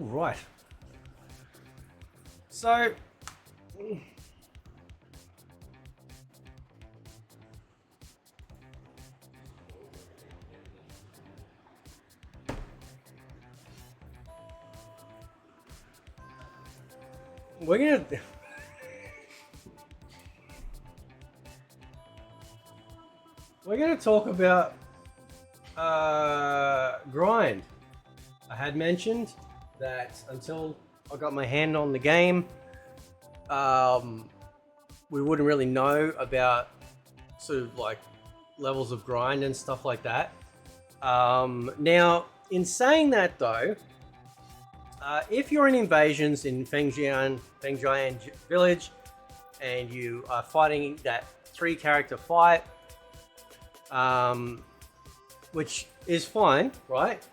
All right. So, we're gonna talk about grind. I had mentioned that until I got my hand on the game, we wouldn't really know about sort of like levels of grind and stuff like that. Now, in saying that though, if you're in invasions in Fengjian village and you are fighting that 3-character fight, which is fine, right?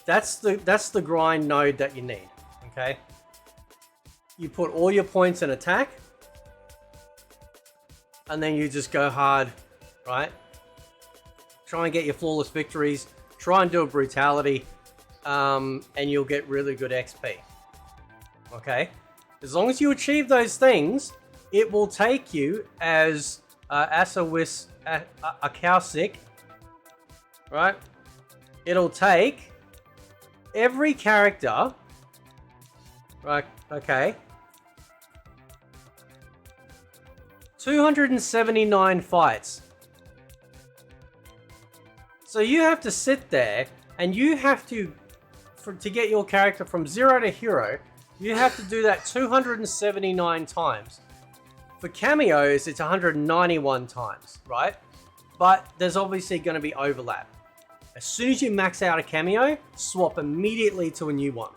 That's the grind node that you need, okay? You put all your points in attack, and then you just go hard, right? Try and get your flawless victories, try and do a brutality, and you'll get really good XP, okay? As long as you achieve those things, it will take you as Asawis Akausik, right? It'll take every character, right? Okay, 279 fights. So you have to sit there and you have to get your character from 0 to hero, you have to do that 279 times. For cameos, it's 191 times, right? But there's obviously going to be overlap. As soon as you max out a cameo, swap immediately to a new one.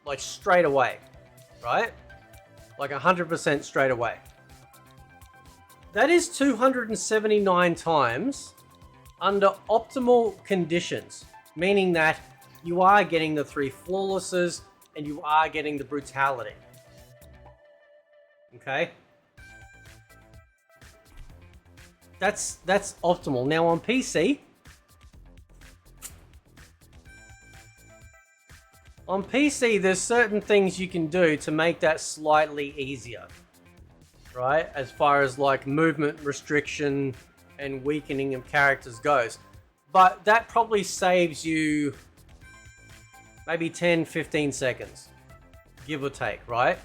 Like straight away, right? Like 100% straight away. That is 279 times under optimal conditions, meaning that you are getting the 3 flawlesses and you are getting the brutality. Okay? That's optimal. Now on PC, there's certain things you can do to make that slightly easier, right? As far as like movement restriction and weakening of characters goes. But that probably saves you maybe 10-15 seconds, give or take, right?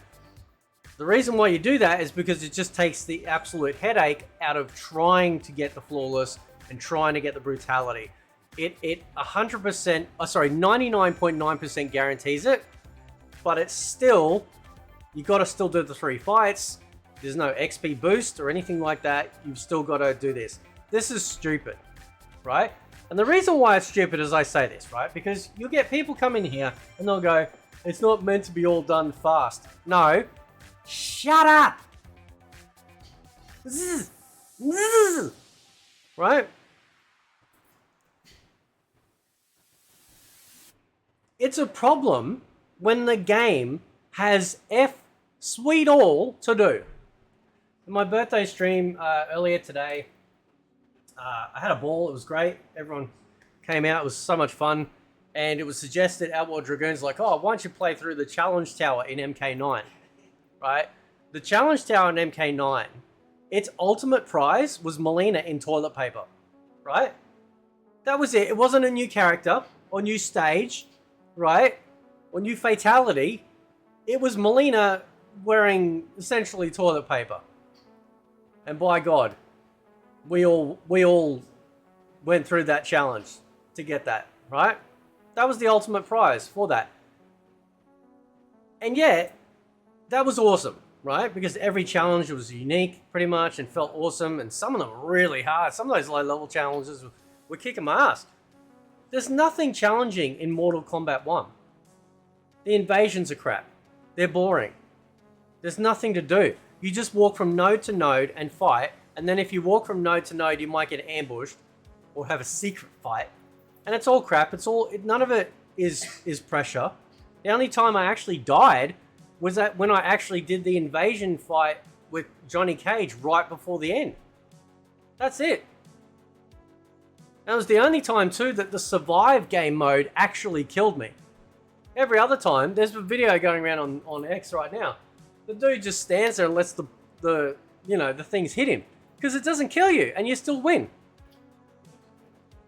The reason why you do that is because it just takes the absolute headache out of trying to get the flawless and trying to get the brutality. It 100%, 99.9% guarantees it, but it's still, you got to still do the 3 fights. There's no XP boost or anything like that. You've still got to do this. This is stupid, right? And the reason why it's stupid is I say this, right? Because you'll get people come in here and they'll go, it's not meant to be all done fast. No, shut up. Right? It's a problem when the game has sweet all to do. In my birthday stream earlier today, I had a ball. It was great. Everyone came out. It was so much fun. And it was suggested, Outlaw Dragoons, like, oh, why don't you play through the Challenge Tower in MK9? Right? The Challenge Tower in MK9, its ultimate prize was Melina in toilet paper. Right? That was it. It wasn't a new character or new stage, right? Or new fatality. It was Melina wearing essentially toilet paper. And by God, we all went through that challenge to get that, right? That was the ultimate prize for that. And yet, that was awesome, right? Because every challenge was unique, pretty much, and felt awesome. And some of them were really hard. Some of those low-level challenges were kicking my ass. There's nothing challenging in Mortal Kombat 1. The invasions are crap. They're boring. There's nothing to do. You just walk from node to node and fight, and then if you walk from node to node, you might get ambushed or have a secret fight. And it's all crap. None of it is pressure. The only time I actually died was that when I actually did the invasion fight with Johnny Cage right before the end. That's it. That was the only time too that the survive game mode actually killed me. Every other time, there's a video going around on X right now. The dude just stands there and lets the things hit him. Because it doesn't kill you, and you still win.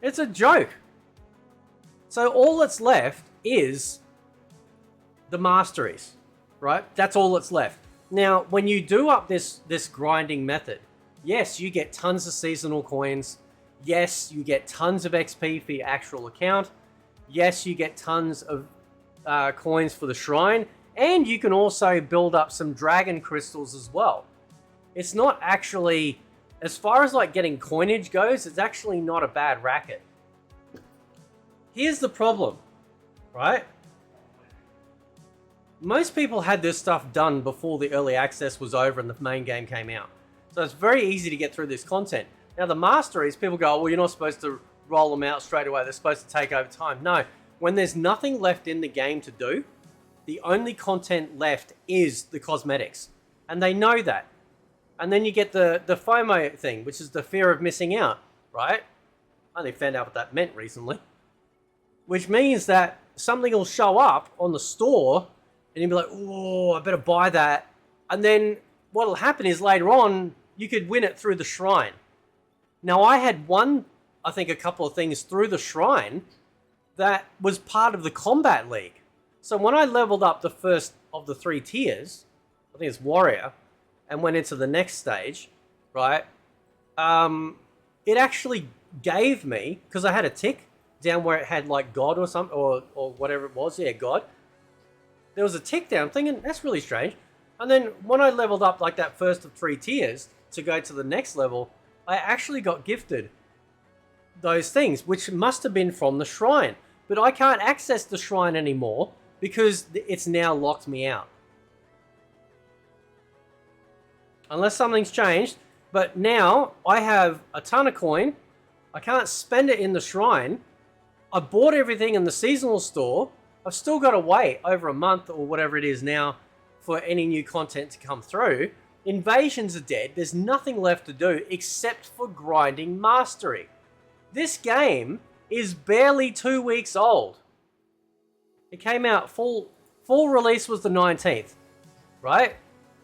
It's a joke. So all that's left is the masteries, right? That's all that's left. Now, when you do up this grinding method, yes, you get tons of seasonal coins. Yes, you get tons of XP for your actual account. Yes, you get tons of coins for the shrine. And you can also build up some dragon crystals as well. It's not actually, as far as like getting coinage goes, it's actually not a bad racket. Here's the problem, right? Most people had this stuff done before the early access was over and the main game came out. So it's very easy to get through this content. Now the masteries, people go, well, you're not supposed to roll them out straight away. They're supposed to take over time. No, when there's nothing left in the game to do, the only content left is the cosmetics. And they know that. And then you get the FOMO thing, which is the fear of missing out, right? I only found out what that meant recently. Which means that something will show up on the store and you'll be like, oh, I better buy that. And then what'll happen is later on, you could win it through the shrine. Now, I had I think a couple of things through the shrine that was part of the Kombat League. So when I leveled up the first of the 3 tiers, I think it's Warrior, and went into the next stage, right? It actually gave me, because I had a tick down where it had like God or something, or whatever it was, yeah, God. There was a tick down, I'm thinking, that's really strange. And then when I leveled up like that first of 3 tiers to go to the next level, I actually got gifted those things, which must have been from the shrine. But I can't access the shrine anymore because it's now locked me out. Unless something's changed. But now I have a ton of coin. I can't spend it in the shrine. I bought everything in the seasonal store. I've still got to wait over a month or whatever it is now for any new content to come through. Invasions are dead. There's nothing left to do except for grinding mastery. This game is barely 2 weeks old. It came out full release was the 19th, right?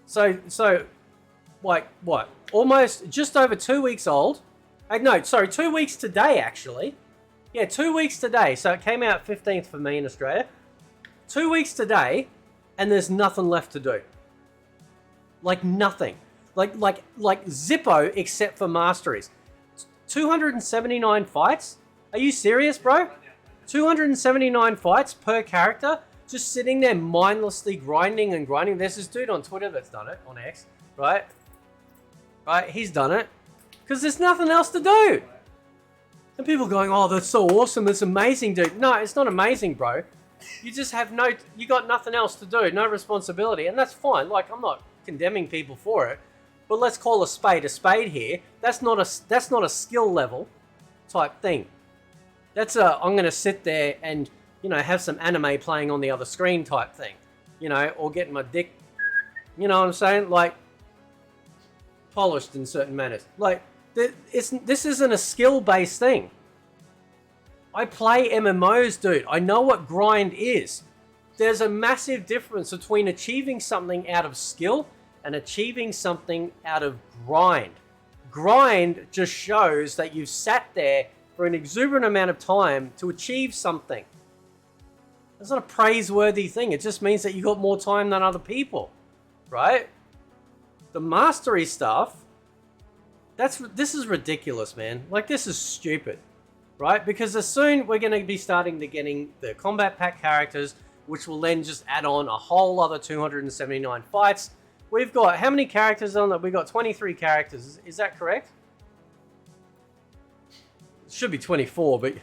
So like what? Almost just over 2 weeks old. No, sorry, 2 weeks today actually. Yeah, 2 weeks today. So it came out 15th for me in Australia. 2 weeks today, and there's nothing left to do. Like nothing. Like Zippo except for masteries. 279 fights? Are you serious, bro? 279 fights per character? Just sitting there mindlessly grinding and grinding. There's this dude on Twitter that's done it, on X, right? Right, he's done it. Because there's nothing else to do. And people going, oh, that's so awesome, that's amazing, dude. No, it's not amazing, bro. You just have you got nothing else to do, no responsibility, and that's fine. Like, I'm not condemning people for it, but let's call a spade here. That's not a skill level type thing. That's I'm going to sit there and, have some anime playing on the other screen type thing, or getting my dick, you know what I'm saying? Like, polished in certain manners. Like, this isn't a skill-based thing. I play MMOs, dude. I know what grind is. There's a massive difference between achieving something out of skill and achieving something out of grind. Grind just shows that you've sat there for an exuberant amount of time to achieve something. It's not a praiseworthy thing. It just means that you got more time than other people, right? The mastery stuff, this is ridiculous, man. Like, this is stupid, right? Because as soon we're going to be starting to getting the combat pack characters, which will then just add on a whole other 279 fights. We've got, how many characters on that? We've got 23 characters. Is that correct? It should be 24, but,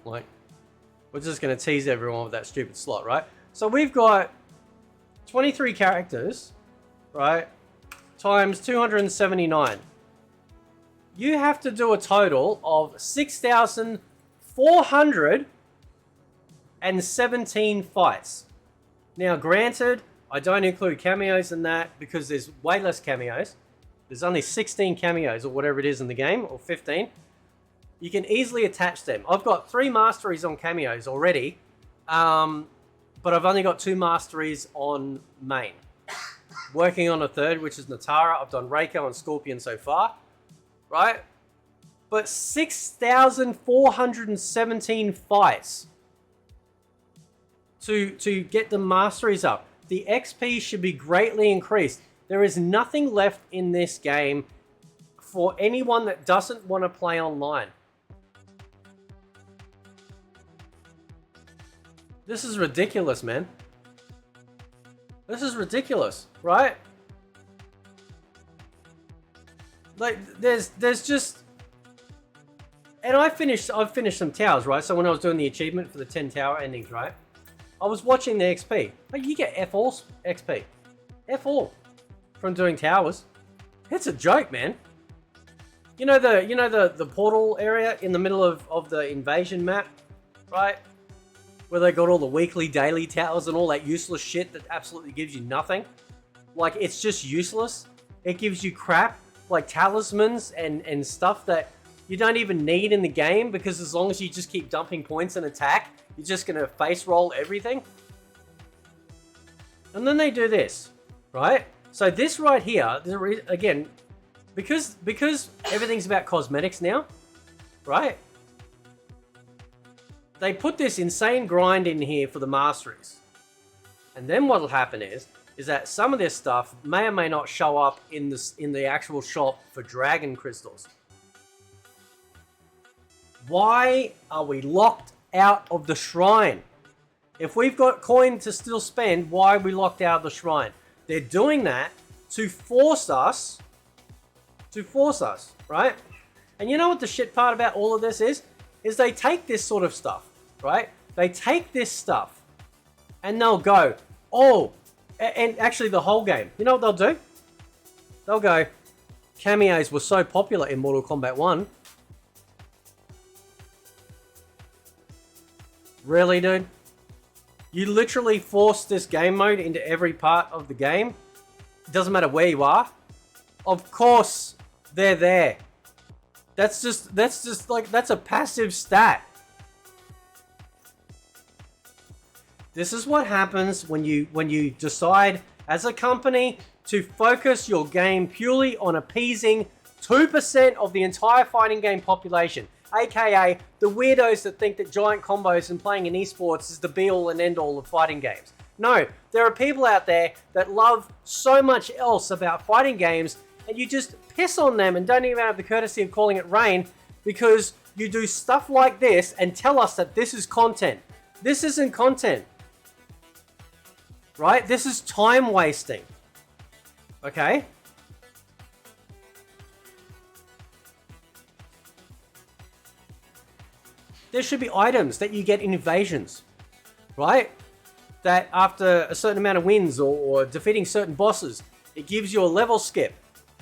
like, we're just going to tease everyone with that stupid slot, right? So we've got 23 characters, right, times 279. You have to do a total of 6,417 fights. Now, granted, I don't include cameos in that because there's way less cameos. There's only 16 cameos or whatever it is in the game, or 15. You can easily attach them. I've got 3 masteries on cameos already, but but I've only got 2 masteries on main. Working on a 3rd, which is Natara. I've done Reiko and Scorpion so far, right? But 6,417 fights to get the masteries up. The XP should be greatly increased. There is nothing left in this game for anyone that doesn't want to play online. This is ridiculous, man. This is ridiculous, right? Like, there's just... And I've finished some towers, right? So when I was doing the achievement for the 10 tower endings, right? I was watching the XP. Like, you get F all XP. F all from doing towers. It's a joke, man. You know the portal area in the middle of the invasion map, right? Where they got all the weekly, daily towers and all that useless shit that absolutely gives you nothing. Like, it's just useless. It gives you crap, like talismans and stuff that you don't even need in the game, because as long as you just keep dumping points and attack, you're just going to face roll everything. And then they do this, right? So this right here, again, because everything's about cosmetics now, right? They put this insane grind in here for the masteries. And then what'll happen is that some of this stuff may or may not show up in the actual shop for dragon crystals. Why are we locked out of the shrine? If we've got coin to still spend, why are we locked out of the shrine? They're doing that to force us, right? And you know what the shit part about all of this is they take this sort of stuff, right? They take this stuff and they'll go, oh, and actually the whole game, you know what they'll do? They'll go, cameos were so popular in Mortal Kombat 1. Really, dude? You literally force this game mode into every part of the game. It doesn't matter where you are. Of course, they're there. That's just like, that's a passive stat. This is what happens when you decide as a company to focus your game purely on appeasing 2% of the entire fighting game population. AKA the weirdos that think that giant combos and playing in esports is the be-all and end-all of fighting games. No, there are people out there that love so much else about fighting games, and you just piss on them and don't even have the courtesy of calling it rain because you do stuff like this and tell us that this is content. This isn't content. Right? This is time wasting. Okay? There should be items that you get in invasions, right? That after a certain amount of wins or defeating certain bosses, it gives you a level skip.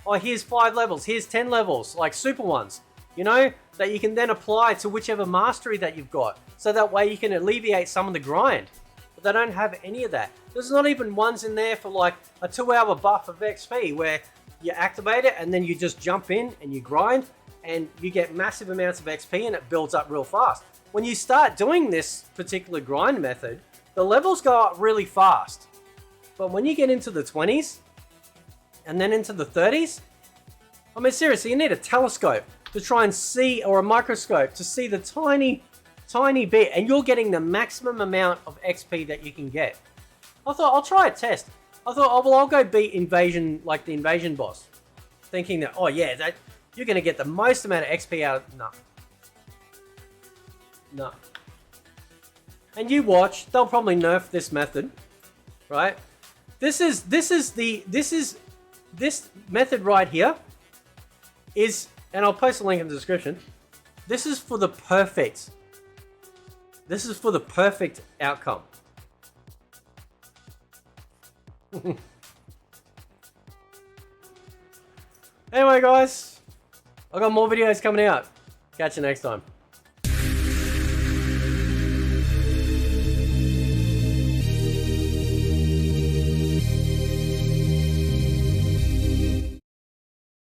Oh, here's 5 levels, here's 10 levels, like super ones, you know, that you can then apply to whichever mastery that you've got. So that way you can alleviate some of the grind. But they don't have any of that. There's not even ones in there for like a 2-hour buff of XP where you activate it and then you just jump in and you grind and you get massive amounts of XP and it builds up real fast. When you start doing this particular grind method, the levels go up really fast. But when you get into the 20s and then into the 30s, I mean seriously, you need a telescope to try and see, or a microscope to see the tiny bit, and you're getting the maximum amount of XP that you can get. I thought, I'll try a test. I thought, oh, well, I'll go beat Invasion, like the Invasion boss. Thinking that, oh yeah, that you're going to get the most amount of XP out of... No. And you watch, they'll probably nerf this method, right? This method right here is, and I'll post a link in the description, this is for the perfect outcome. Anyway, guys, I've got more videos coming out. Catch you next time.